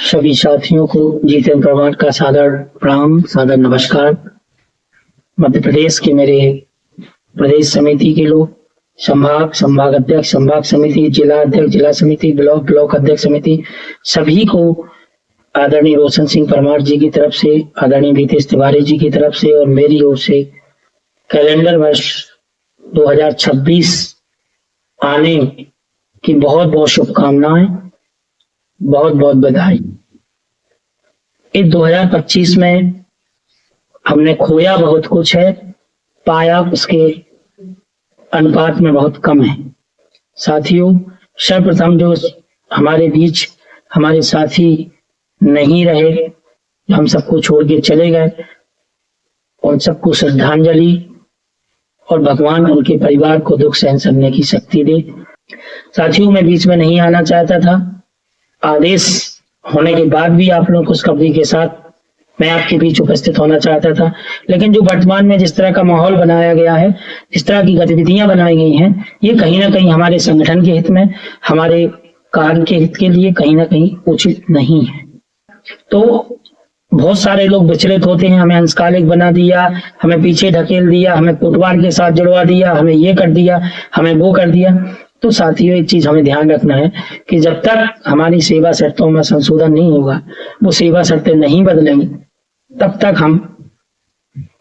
सभी साथियों को जीतन प्रमाण का सादर प्रणाम, सादर नमस्कार। मध्य प्रदेश के मेरे प्रदेश समिति के लोग, संभाग अध्यक्ष, संभाग समिति, जिला अध्यक्ष, जिला समिति, ब्लॉक अध्यक्ष समिति, सभी को आदरणीय रोशन सिंह परमार जी की तरफ से, आदरणीय नीतीश तिवारी जी की तरफ से और मेरी ओर से कैलेंडर वर्ष 2026 आने की बहुत बहुत शुभकामनाएं, बहुत बहुत बधाई। इस 2025 में हमने खोया बहुत कुछ है, पाया उसके अनुपात में बहुत कम है। साथियों, सर्वप्रथम जो हमारे बीच हमारे साथी नहीं रहे, हम सबको छोड़ के चले गए, उन सबको श्रद्धांजलि और भगवान उनके परिवार को दुख सहन करने की शक्ति दे। साथियों, मैं बीच में नहीं आना चाहता था। आदेश होने के बाद भी आप लोगों को खुशखबरी के साथ मैं आपके बीच उपस्थित होना चाहता था, लेकिन जो वर्तमान में जिस तरह का माहौल बनाया गया है, जिस तरह की गतिविधियां बनाई गई हैं, ये कहीं ना कहीं हमारे संगठन के हित में, हमारे कार्य के हित के लिए कहीं ना कहीं उचित नहीं है। तो बहुत सारे लोग विचलित होते हैं, हमें अंशकालिक बना दिया, हमें पीछे ढकेल दिया, हमें कोटवार के साथ जुड़वा दिया, हमें ये कर दिया, हमें वो कर दिया। तो साथियों, एक चीज हमें ध्यान रखना है कि जब तक हमारी सेवा शर्तों में संशोधन नहीं होगा, वो सेवा शर्तें नहीं बदलेंगी, तब तक हम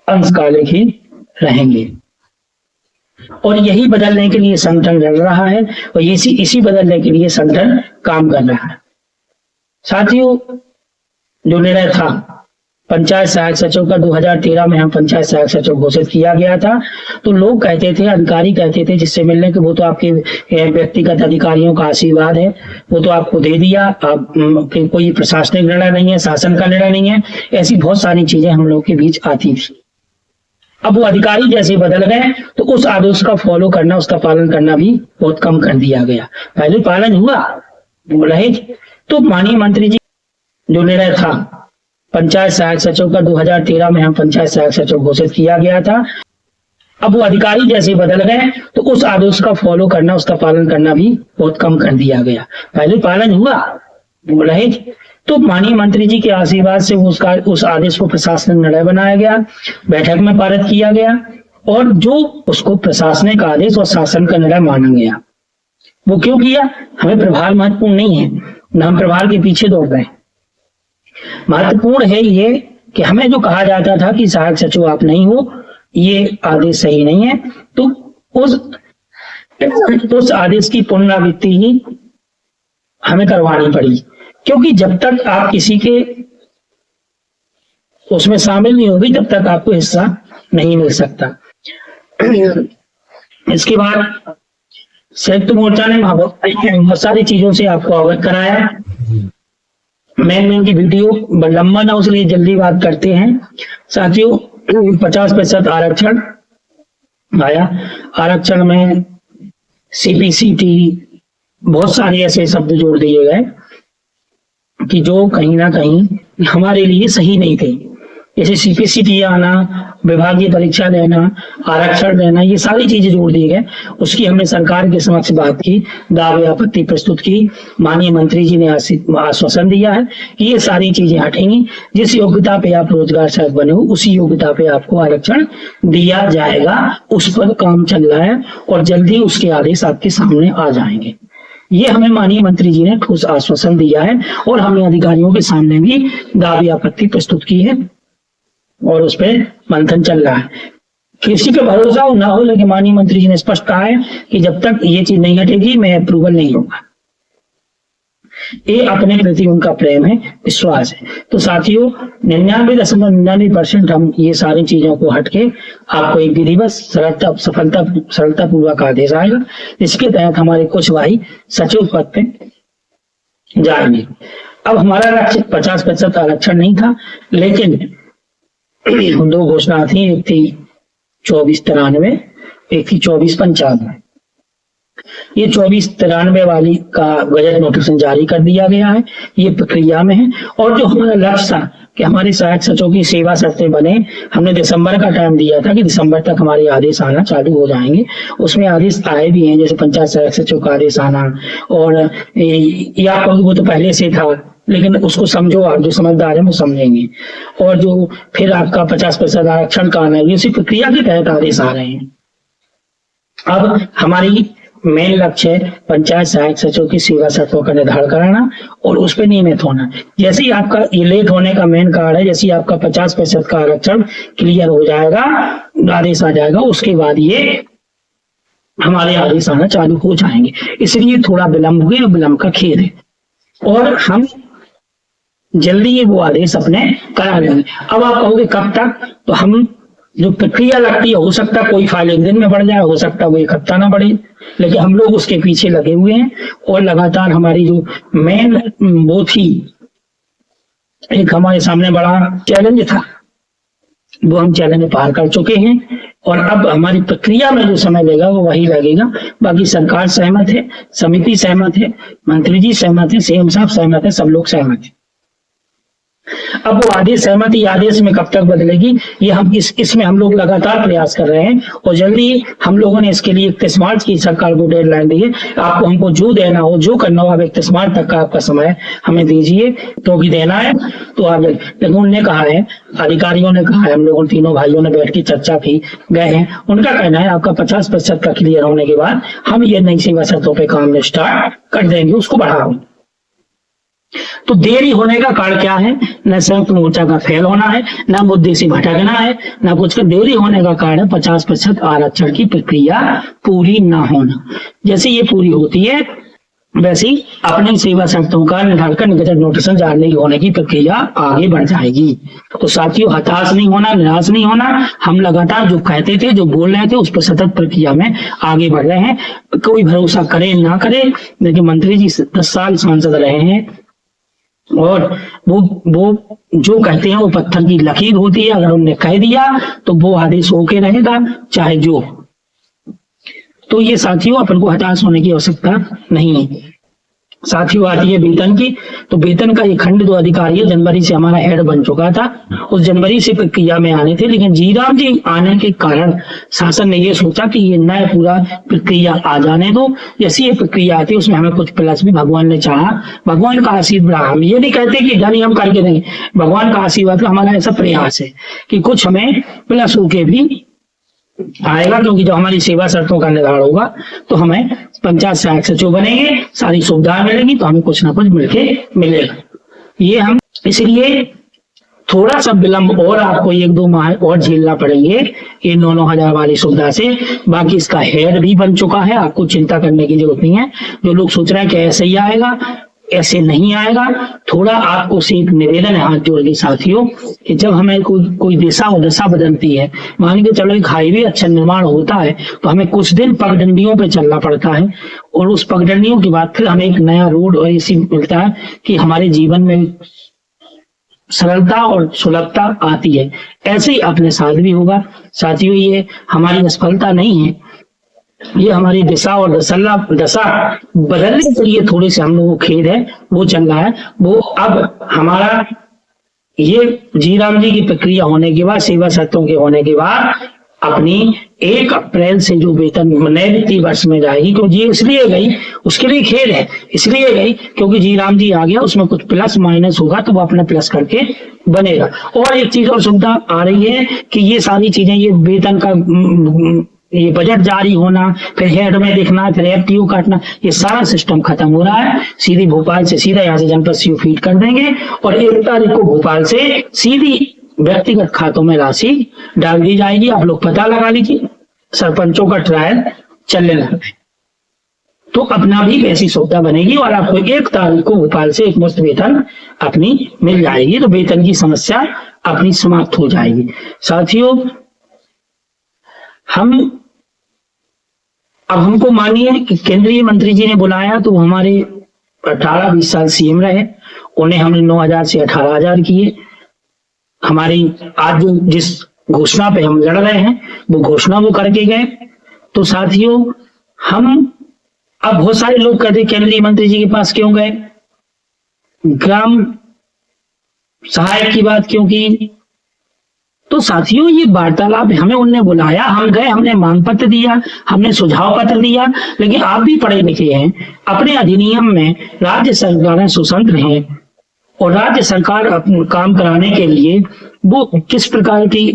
अंशकालिक ही रहेंगे। और यही बदलने के लिए संगठन लड़ रहा है और इसी बदलने के लिए संगठन काम कर रहा है। साथियों, जो निर्णय था पंचायत सहायक सचिव का 2013 में हम पंचायत सहायक सचिव घोषित किया गया था, तो लोग कहते थे, अधिकारी कहते थे जिससे मिलने के, वो तो आपके व्यक्तिगत अधिकारियों का आशीर्वाद है, वो तो आपको दे दिया, आप कोई प्रशासनिक निर्णय नहीं है, शासन का निर्णय नहीं है। ऐसी बहुत सारी चीजें हम लोग के बीच आती थी। अब वो अधिकारी जैसे बदल गए तो उस आदेश का फॉलो करना, उसका पालन करना भी बहुत कम कर दिया गया। पहले पालन हुआ, वो रहे। तो माननीय मंत्री जी, जो निर्णय था पंचायत सहायक सचिव का 2013 में हम पंचायत सहायक सचिव घोषित किया गया था, अब वो अधिकारी जैसे बदल गए तो उस आदेश का फॉलो करना, उसका पालन करना भी बहुत कम कर दिया गया। पहले पालन हुआ, वो रहे। तो माननीय मंत्री जी के आशीर्वाद से उस आदेश को प्रशासनिक निर्णय बनाया गया, बैठक में पारित किया गया और जो उसको प्रशासनिक आदेश और शासन का निर्णय माना गया। वो क्यों किया? हमें प्रभार महत्वपूर्ण नहीं है, न हम प्रभार के पीछे दौड़ रहे हैं। महत्वपूर्ण है ये कि हमें जो कहा जाता था कि सहायक सचिव आप नहीं हो, ये आदेश सही नहीं है, तो उस आदेश की पुनरावृत्ति ही हमें करवानी पड़ी, क्योंकि जब तक आप किसी के उसमें शामिल नहीं होगी तब तक आपको हिस्सा नहीं मिल सकता। इसके बाद संयुक्त मोर्चा ने बहुत सारी चीजों से आपको अवगत कराया। मैं की वीडियो लंबा ना, उसलिए जल्दी बात करते हैं। साथियों, 50% आरक्षण आया। आरक्षण में सीपीसीटी, बहुत सारे ऐसे शब्द जोड़ दिए गए कि जो कहीं ना कहीं हमारे लिए सही नहीं थे। जैसे सीपीसीटी आना, विभागीय परीक्षा देना, आरक्षण देना, ये सारी चीजें जोड़ दिए गए। उसकी हमने सरकार के समक्ष बात की, दावे आपत्ति प्रस्तुत की। माननीय मंत्री जी ने आश्वासन दिया है कि ये सारी चीजें हटेंगी। जिस योग्यता पे आप रोजगार सहायक बने हो, उसी योग्यता पे आपको आरक्षण दिया जाएगा। उस पर काम चल रहा है और जल्दी उसके आदेश आपके सामने आ जाएंगे। ये हमें माननीय मंत्री जी ने ठोस आश्वासन दिया है और हमने अधिकारियों के सामने भी दावे आपत्ति प्रस्तुत की है और उस पर मंथन चल रहा है। किसी पे भरोसा हो ना हो, लेकिन माननीय मंत्री जी ने स्पष्ट कहा है कि जब तक ये चीज नहीं हटेगी मैं अप्रूवल नहीं लूंगा। ये अपने प्रति उनका प्रेम है, विश्वास है। तो साथियों, 99.99% हम ये सारी चीजों को हटके आपको एक विधिवत सरलता पूर्वक आदेश आएगा, जिसके तहत हमारे कुछ भाई सचिव पद पे जाएंगे। अब हमारा लक्ष्य 50% आरक्षण नहीं था, लेकिन दो घोषणा थी, एक थी 2493, एक थी 2495। ये 2493 वाली का गजट नोटिफिकेशन जारी कर दिया गया है, ये प्रक्रिया में है। और जो हमारा लक्ष्य था कि हमारे सहायक सचिव की सेवा शर्तें बने, हमने दिसंबर का टाइम दिया था कि दिसंबर तक हमारे आदेश आना चालू हो जाएंगे। उसमें आदेश आए भी हैं, जैसे पंचायत सहायक सचिव का आदेश आना, और या वो तो पहले से था, लेकिन उसको समझो, आप जो समझदार है वो समझेंगे। और जो फिर आपका 50% आरक्षण का आना है, इसी प्रक्रिया के तहत आदेश आ रहे हैं। अब हमारी मेन लक्ष्य है पंचायत सहायक सचिव की सेवा शर्तों का निर्धारण कराना और उस पर नियमित होना। जैसे ही आपका ये लेट होने का मेन कारण है, जैसे ही आपका 50% का आरक्षण क्लियर हो जाएगा, आदेश आ जाएगा, उसके बाद ये हमारे आदेश आना चालू हो जाएंगे। इसलिए थोड़ा विलंब हुई और विलंब का खेद है, और हम जल्दी ही वो आदेश अपने करा लेंगे। अब आप कहोगे कब तक, तो हम जो प्रक्रिया लगती है, हो सकता है कोई फाइल एक दिन में बढ़ जाए, हो सकता है वो एक हफ्ता ना बढ़े, लेकिन हम लोग उसके पीछे लगे हुए हैं। और लगातार हमारी जो मेन वो थी, एक हमारे सामने बड़ा चैलेंज था, वो हम चैलेंज पार कर चुके हैं। और अब हमारी प्रक्रिया में जो समय लगेगा वो वही लगेगा। बाकी सरकार सहमत है, समिति सहमत है, मंत्री जी सहमत है, सीएम साहब सहमत है, सब लोग सहमत है। अब वो आदेश सहमति आदेश में कब तक बदलेगी, ये हम इसमें हम लोग लगातार प्रयास कर रहे हैं। और जल्दी हम लोगों ने इसके लिए 31 मार्च की सरकार को डेडलाइन दी है। आपको हमको जो देना हो, जो करना हो, आप 31 मार्च तक का आपका समय हमें दीजिए, तो भी देना है तो आप। लेकिन उन्होंने कहा है, अधिकारियों ने कहा है, हम लोगों तीनों भाइयों ने बैठ के चर्चा की गए हैं, उनका कहना है आपका 50% का क्लियर होने के बाद हम ये नई सेवा शर्तों पे काम स्टार्ट कर देंगे, उसको बढ़ाओ। तो देरी होने का कारण क्या है? न संयुक्त मोर्चा का फेल होना है, न मुद्दे से भटकना है, न कुछ का। देरी होने का कारण 50% आरक्षण की प्रक्रिया पूरी न होना। जैसे ये पूरी होती है, वैसे ही अपनी सेवा शर्तों का निर्धारण कर निगत नोटिस जारी होने की प्रक्रिया आगे बढ़ जाएगी। तो साथियों, हताश नहीं होना, निराश नहीं होना। हम लगातार जो कहते थे, जो बोल रहे थे, उस पर सतत प्रक्रिया में आगे बढ़ रहे हैं। कोई भरोसा करे ना करे, लेकिन मंत्री जी 10 साल सांसद रहे हैं, और वो जो कहते हैं वो पत्थर की लकीर होती है। अगर उन्होंने कह दिया तो वो आदेश होके रहेगा, चाहे जो। तो ये साथियों, अपन को हताश होने की आवश्यकता नहीं है। साथियों, आती है वेतन की, तो वेतन का ये खंड जो अधिकारी है, जनवरी से हमारा हेड बन चुका था। उस जनवरी से प्रक्रिया में आने थे, लेकिन जीराम जी आने के कारण शासन ने ये सोचा कि ये नया पूरा प्रक्रिया आ जाने दो। जैसी ये प्रक्रिया आती है उसमें हमें कुछ प्लस भी भगवान ने चाहा, भगवान का आशीर्वाद। हम ये नहीं कहते कि धनी हम करके देंगे, भगवान का आशीर्वाद, हमारा ऐसा प्रयास है कि कुछ हमें प्लस होके भी आएगा। क्योंकि जब हमारी सेवा शर्तों का निर्धारण होगा तो हमें पंचायत सहायक सचिव बनेंगे, सारी सुविधाएं मिलेंगी, तो हमें कुछ ना कुछ मिलके मिलेगा। ये हम इसलिए थोड़ा सा विलंब और आपको 1-2 माह और झेलना पड़ेंगे ये 9-9 हजार वाली सुविधा से। बाकी इसका हेड भी बन चुका है, आपको चिंता करने की जरूरत नहीं है। जो लोग सोच रहे हैं कि ऐसे ही आएगा, ऐसे नहीं आएगा। थोड़ा आपको से एक निवेदन है हाथ जोड़ के साथियों, कि जब हमें कोई दिशा और दशा बदलती है, मान के चलो एक हाईवे अच्छा निर्माण होता है, तो हमें कुछ दिन पगडंडियों पे चलना पड़ता है, और उस पगडंडियों के बाद फिर हमें एक नया रोड और ऐसी मिलता है कि हमारे जीवन में सरलता और सुलभता आती है। ऐसे ही अपने साथ भी होगा साथियों। ये हमारी असफलता नहीं है, ये हमारी दिशा और दशा बदलने के लिए थोड़े से हम लोगों को खेद है, वो चल रहा है। वो अब हमारा ये जीराम जी की प्रक्रिया होने के बाद, सेवा शर्तों के होने के बाद, अपनी 1 अप्रैल से जो वेतन नए वित्तीय वर्ष में जाएगी, क्योंकि ये इसलिए गई, उसके लिए खेद है, इसलिए गई क्योंकि जीराम जी आ गया, उसमें कुछ प्लस माइनस होगा तो वो अपना प्लस करके बनेगा। और एक चीज और सुविधा आ रही है कि ये सारी चीजें, ये वेतन का ये बजट जारी होना, फिर हेड में दिखना, फिर एफटीओ काटना, ये सारा सिस्टम खत्म हो रहा है। सीधी भोपाल से सीधा यहाँ से जनपद सीओ फीड कर देंगे, और 1 तारीख को भोपाल से सीधी व्यक्तिगत खातों में राशि डाल दी जाएगी। आप लोग पता लगा लीजिए, सरपंचों का ट्रायल चलने लगा है, तो अपना भी वैसी सुविधा बनेगी, और आपको 1 तारीख को भोपाल से एकमुश्त वेतन अपनी मिल जाएगी। तो वेतन की समस्या अपनी समाप्त हो जाएगी। साथियों, अब हमको मानिए कि केंद्रीय मंत्री जी ने बुलाया, तो हमारे 18-20 साल सीएम रहे, उन्हें हमने 9,000 से 18,000 किए। हमारी आज जो जिस घोषणा पे हम लड़ रहे हैं, वो घोषणा वो करके गए। तो साथियों, हम अब बहुत सारे लोग कहते केंद्रीय मंत्री जी के पास क्यों गए, ग्राम सहायक की बात क्यों की। तो साथियों, ये वार्तालाप, हमें उनने बुलाया, हम गए, हमने मांग पत्र दिया, हमने सुझाव पत्र दिया। लेकिन आप भी पढ़े लिखे हैं, अपने अधिनियम में राज्य सरकारें स्वतंत्र हैं, और राज्य सरकार अपना काम कराने के लिए वो किस प्रकार की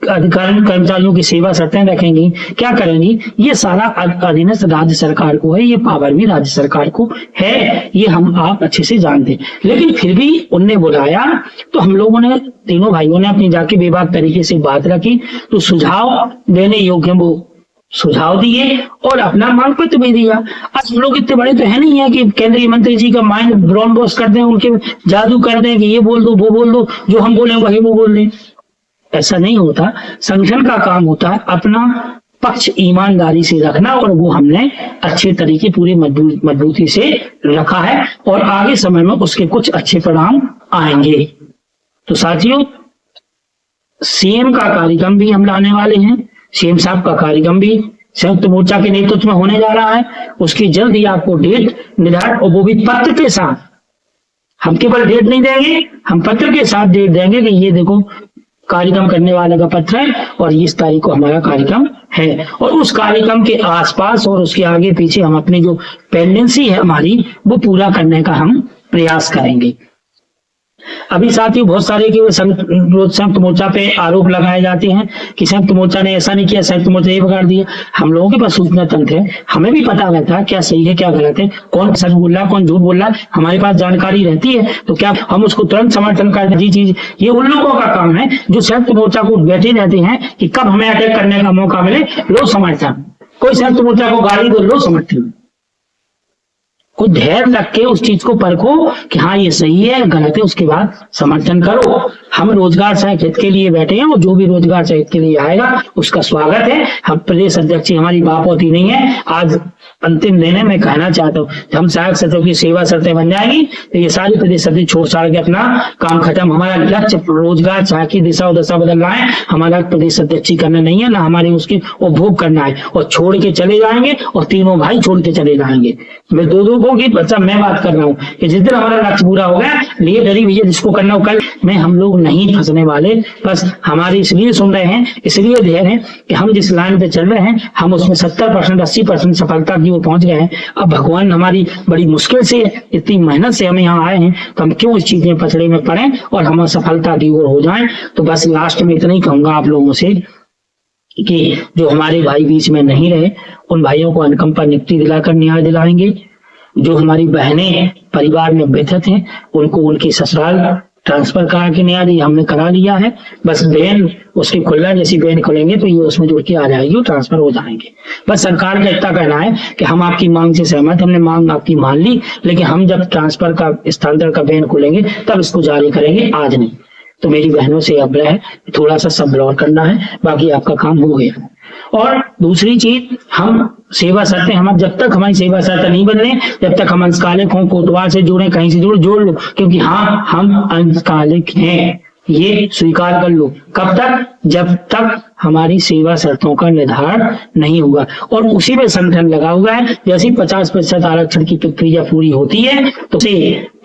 अधिकारी कर्मचारियों की सेवा शर्तें रखेंगी, क्या करेंगी, ये सारा अधीनस्थ राज्य सरकार को है, ये पावर भी राज्य सरकार को है, ये हम आप अच्छे से जानते हैं। लेकिन फिर भी उनने बुलाया तो हम लोगों ने तीनों भाइयों ने अपनी जाके बेबाक तरीके से बात रखी, तो सुझाव देने योग्य वो सुझाव दिए और अपना मांग पत्र भी दिया। आज हम लोग इतने बड़े तो है नहीं है कि केंद्रीय मंत्री जी का माइंड ब्राउन वॉश कर दें, उनके जादू कर दें कि ये बोल दो वो बोल दो, जो हम बोले वही वो बोल दें। ऐसा नहीं होता। संगठन का काम होता है अपना पक्ष ईमानदारी से रखना, और वो हमने अच्छे तरीके पूरी मजबूती से रखा है और आगे समय में उसके कुछ अच्छे परिणाम आएंगे। तो साथियों, सीएम का कार्यक्रम भी हम लाने वाले हैं। सीएम साहब का कार्यक्रम भी संयुक्त मोर्चा के नेतृत्व में होने जा रहा है। उसकी जल्द ही आपको डेट निर्धारित, और वो भी पत्र के साथ। हम केवल डेट नहीं देंगे, हम पत्र के साथ डेट देंगे कि ये देखो कार्यक्रम करने वाले का पत्र है और इस तारीख को हमारा कार्यक्रम है। और उस कार्यक्रम के आसपास और उसके आगे पीछे हम अपनी जो पेंडेंसी है हमारी, वो पूरा करने का हम प्रयास करेंगे। अभी साथियों, बहुत सारे की संयुक्त मोर्चा पे आरोप लगाए जाते हैं कि संयुक्त मोर्चा ने ऐसा नहीं किया, संयुक्त मोर्चा ये बिगाड़ दिया। हम लोगों के पास सूचना तंत्र है, हमें भी पता रहता है क्या सही है क्या गलत है, कौन सच बोल रहा है कौन झूठ बोल रहा है, हमारे पास जानकारी रहती है। तो क्या हम उसको तुरंत समर्थन कर जी चीज, ये उन लोगों का काम है जो संयुक्त मोर्चा को बैठे रहते हैं कि कब हमें अटैक करने का मौका मिले, लो समर्थन। कोई संयुक्त मोर्चा को गाली दो, लो समर्थन। कुछ धैर्य रख के उस चीज को परखो कि हाँ ये सही है गलत है, उसके बाद समर्थन करो। हम रोजगार सहायक हित के लिए बैठे हैं और जो भी रोजगार सहायक हित के लिए आएगा उसका स्वागत है। हम प्रदेश अध्यक्ष हमारी बाप होती नहीं है। आज अंतिम दिन है, मैं कहना चाहता हूँ हम सहायक सचिव की सेवा शर्तें बन जाएंगी तो ये सारी प्रदेश अध्यक्ष छोड़ छाड़ के अपना काम खत्म। हमारा लक्ष्य रोजगार सहायक की दिशा और दशा बदलना है, हमारा प्रदेश अध्यक्ष करना नहीं है, ना हमारे उसके उपभोग करना है। और छोड़ के चले जाएंगे और तीनों भाई छोड़ के चले जाएंगे। मैं दो की बच्चा मैं बात कर रहा हूँ कि जिस दिन हमारा लक्ष्य पूरा हो गया, लिए डरी भैया जिसको करना हो कल, में हम लोग नहीं फंसने वाले। बस हमारी इसलिए सुन रहे हैं, इसलिए ध्यान है कि हम जिस लाइन पे चल रहे हैं हम उसमें 70% 80% सफलता की ओर पहुंच गए हैं। अब भगवान हमारी बड़ी मुश्किल से इतनी मेहनत से हम यहाँ आए हैं, तो हम क्यों इस चीज में पचड़े में पड़े और हम सफलता की ओर हो जाएं। तो बस लास्ट में इतना ही कहूंगा आप लोगों से कि जो हमारे भाई बीच में नहीं रहे उन भाइयों को अनुकंपा नियुक्ति दिलाकर न्याय दिलाएंगे। जो हमारी बहनें परिवार में व्यथित हैं उनको उनकी ससुराल ट्रांसफर करा के न्याय हमने करा लिया है। बस बहन उसकी खुलना जैसी बहन खुलेंगे तो ये उसमें जुड़ के आ जाएगी और ट्रांसफर हो जाएंगे। बस सरकार का इतना कहना है कि हम आपकी मांग से सहमत, हमने मांग आपकी मान ली, लेकिन हम जब ट्रांसफर का स्थानांतरण का बहन खुलेंगे तब इसको जारी करेंगे, आज नहीं। तो मेरी बहनों से आग्रह है थोड़ा सा संभल करना है, बाकी आपका काम हो गया। और दूसरी चीज, हम सेवा शर्तें हम जब तक हमारी सेवा शर्तें नहीं बदले, जब तक हम अंशकालिक हों, कोटवार से जुड़े, कहीं से जुड़े, जोड़ लो, क्योंकि हाँ हम अंशकालिक हैं, ये स्वीकार कर लो। कब तक? जब तक हमारी सेवा शर्तों का निर्धारण नहीं हुआ। और उसी में संगठन लगा हुआ है, जैसे 50% आरक्षण की प्रक्रिया पूरी होती है तो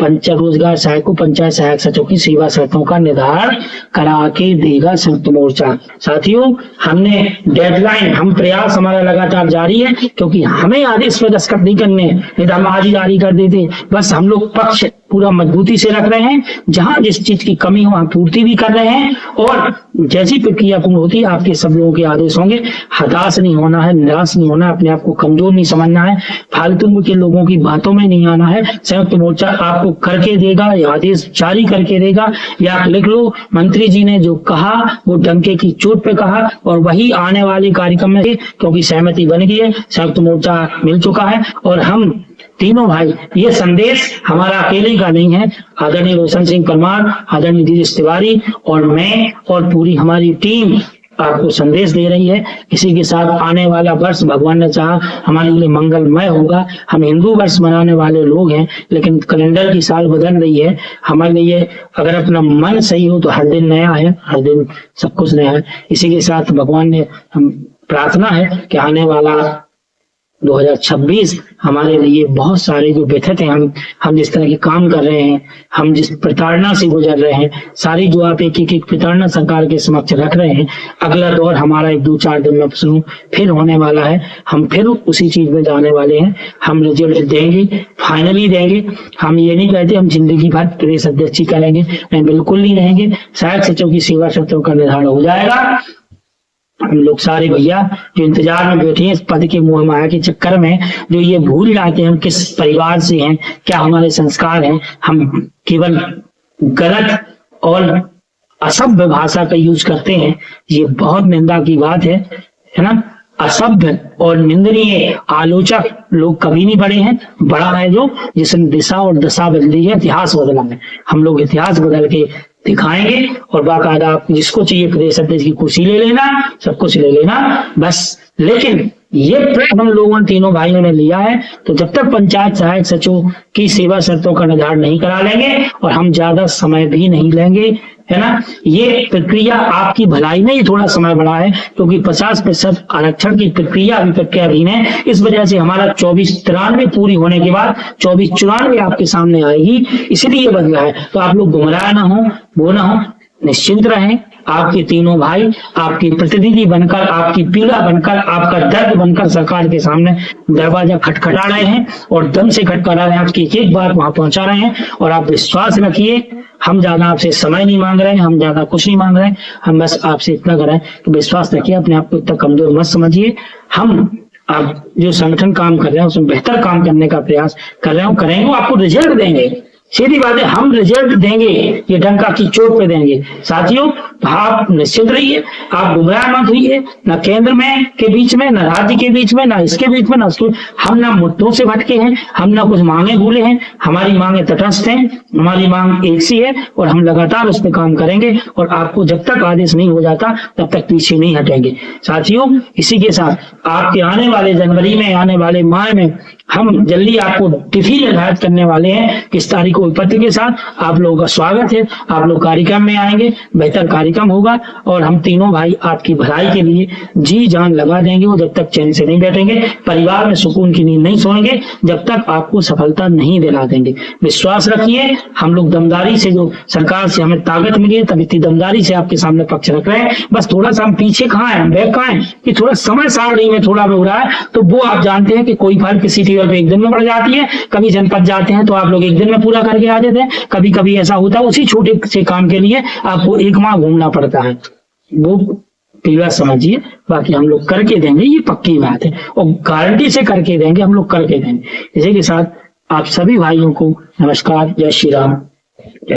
पंचायत रोजगार सहायक को पंचायत सहायक सचिव की सेवा शर्तों का निर्धारण करा के देगा संयुक्त मोर्चा। साथियों, हमने डेडलाइन, हम प्रयास हमारा लगातार जारी है, क्योंकि हमें आदेश पर दस्तखत नहीं करने, नहीं तो हम आज ही जारी कर देते। बस हम लोग पक्ष पूरा मजबूती से रख रहे हैं, जहां जिस चीज की कमी हो वहां पूर्ति भी कर रहे हैं, और जैसी प्रक्रिया पूर्ण होती है आपके सब लोगों के आदेश होंगे। हताश नहीं होना है, निराश नहीं होना, अपने आप को कमजोर नहीं समझना है, फालतू के लोगों की बातों में नहीं आना है। संयुक्त मोर्चा आपको करके देगा, या आदेश जारी करके देगा, या लिख लो मंत्री जी ने जो कहा वो डंके की चोट पे कहा, और वही आने वाले कार्यक्रम में, क्योंकि सहमति बन गई है, संयुक्त मोर्चा मिल चुका है। और हम तीनों भाई, ये संदेश हमारा अकेले का नहीं है, आदरणीय रोशन सिंह परमार, आदरणीय दिनेश तिवारी और मैं और पूरी हमारी टीम आपको संदेश दे रही है। इसी के साथ आने वाला वर्ष भगवान ने चाहा हमारे लिए मंगलमय होगा। हम हिंदू वर्ष मनाने वाले लोग हैं, लेकिन कैलेंडर की साल बदल रही है। हमारे लिए अगर अपना मन सही हो तो हर दिन नया है, हर दिन सब कुछ नया है। इसी के साथ भगवान ने हम प्रार्थना है कि आने वाला 2026 हमारे लिए बहुत सारे जो व्यथित हैं, हम जिस तरह के काम कर रहे हैं, हम जिस प्रताड़ना से गुजर रहे हैं, सारी जो आप एक प्रताड़ना सरकार के समक्ष रख रहे हैं, अगला दौर हमारा 1-2-4 दिन में शुरू फिर होने वाला है। हम फिर उसी चीज में जाने वाले हैं। हम रिजल्ट देंगे, फाइनली देंगे। हम ये नहीं कहते हम जिंदगी भर प्रदेश अध्यक्ष ही करेंगे, नहीं, बिल्कुल नहीं रहेंगे। सहायक सचिव की सेवा शर्तों का निर्धारण हो जाएगा। हम लोग सारे भैया जो इंतजार में बैठे हैं इस पद के मोह माया के चक्कर में, जो ये भूल जाते हैं हम किस परिवार से हैं, क्या हमारे संस्कार हैं, हम केवल गलत और असभ्य भाषा का यूज करते हैं, ये बहुत निंदा की बात है ना। असभ्य और निंदनीय आलोचक लोग कभी नहीं बड़े हैं, बड़ा है जो जिसने दिशा और दशा बदली है, इतिहास बदला है। हम लोग इतिहास बदल के दिखाएंगे और बाकायदा आप जिसको चाहिए प्रदेश अध्यक्ष की कुर्सी ले लेना, सब कुछ ले लेना बस। लेकिन ये प्रण हम लोगों तीनों भाइयों ने लिया है, तो जब तक पंचायत सहायक सचिव की सेवा शर्तों का निर्धारण नहीं करा लेंगे और हम ज्यादा समय भी नहीं लेंगे, है ना। ये प्रक्रिया आपकी भलाई में ही थोड़ा समय बढ़ा है, क्योंकि 50% आरक्षण की प्रक्रिया अभी प्रक्रियाधीन है। इस वजह से हमारा 24-93 पूरी होने के बाद 24-94 आपके सामने आएगी, इसलिए बदला है। तो आप लोग गुमराह ना हो, वो ना हो, निश्चिंत रहें। आपके तीनों भाई आपकी प्रतिनिधि बनकर, आपकी पीड़ा बनकर, आपका दर्द बनकर सरकार के सामने दरवाजा खटखटा रहे हैं और दम से खटखटा रहे हैं, आपकी एक बात वहां पहुंचा रहे हैं। और आप विश्वास रखिए, हम ज्यादा आपसे समय नहीं मांग रहे हैं, हम ज्यादा कुछ नहीं मांग रहे हैं, हम बस आपसे इतना कर रहे हैं कि विश्वास रखिए, अपने आप को इतना कमजोर मत समझिए। हम आप जो संगठन काम कर रहे हैं उसमें बेहतर काम करने का प्रयास कर रहे हो, करेंगे, आपको रिजल्ट देंगे। सीधी बात है, हम रिजल्ट देंगे, ये डंका की चोट पे देंगे। साथियों, तो आप निश्चित रहिए, आप गुमराह मत होइए, ना केंद्र में के बीच में, ना राज्य के बीच में, ना इसके बीच में, ना उसके। हम ना मुद्दों से भटके हैं, हम ना कुछ मांगे भूले हैं, हमारी मांगे तटस्थ हैं, हमारी मांग एक सी है और हम लगातार उस पर काम करेंगे। और आपको जब तक आदेश नहीं हो जाता तब तक पीछे नहीं हटेंगे। साथियों, इसी के साथ आपके आने वाले जनवरी में, आने वाले माह में हम जल्दी आपको तिथि निर्धारित करने वाले हैं, किस तारीख को विपत्ति के साथ। आप लोगों का स्वागत है, आप लोग कार्यक्रम में आएंगे, बेहतर कार्यक्रम होगा और हम तीनों भाई आपकी भलाई के लिए जी जान लगा देंगे। और जब तक चैन से नहीं बैठेंगे, परिवार में सुकून की नींद नहीं सोएंगे, जब तक आपको सफलता नहीं दिला देंगे। विश्वास रखिए, हम लोग दमदारी से, जो सरकार से हमें ताकत मिली है, तब इतनी दमदारी से आपके सामने पक्ष रख रहे हैं। बस थोड़ा सा हम पीछे कहाँ है, बैक कहाँ है, कि थोड़ा समय सारणी में थोड़ा हो रहा है, तो वो आप जानते हैं कि कोई फल किसी टीवर पे एक दिन में बढ़ जाती है, कभी जनपद जाते हैं तो आप लोग एक दिन में पूरा करके आ जाते हैं, कभी कभी ऐसा होता है उसी छोटे से काम के लिए आपको 1 माह घूमना पड़ता है। वो पीड़ा समझिए, बाकी हम लोग करके देंगे, ये पक्की बात है और गारंटी से करके देंगे, हम लोग करके देंगे। इसी के साथ आप सभी भाइयों को नमस्कार, जय श्री राम।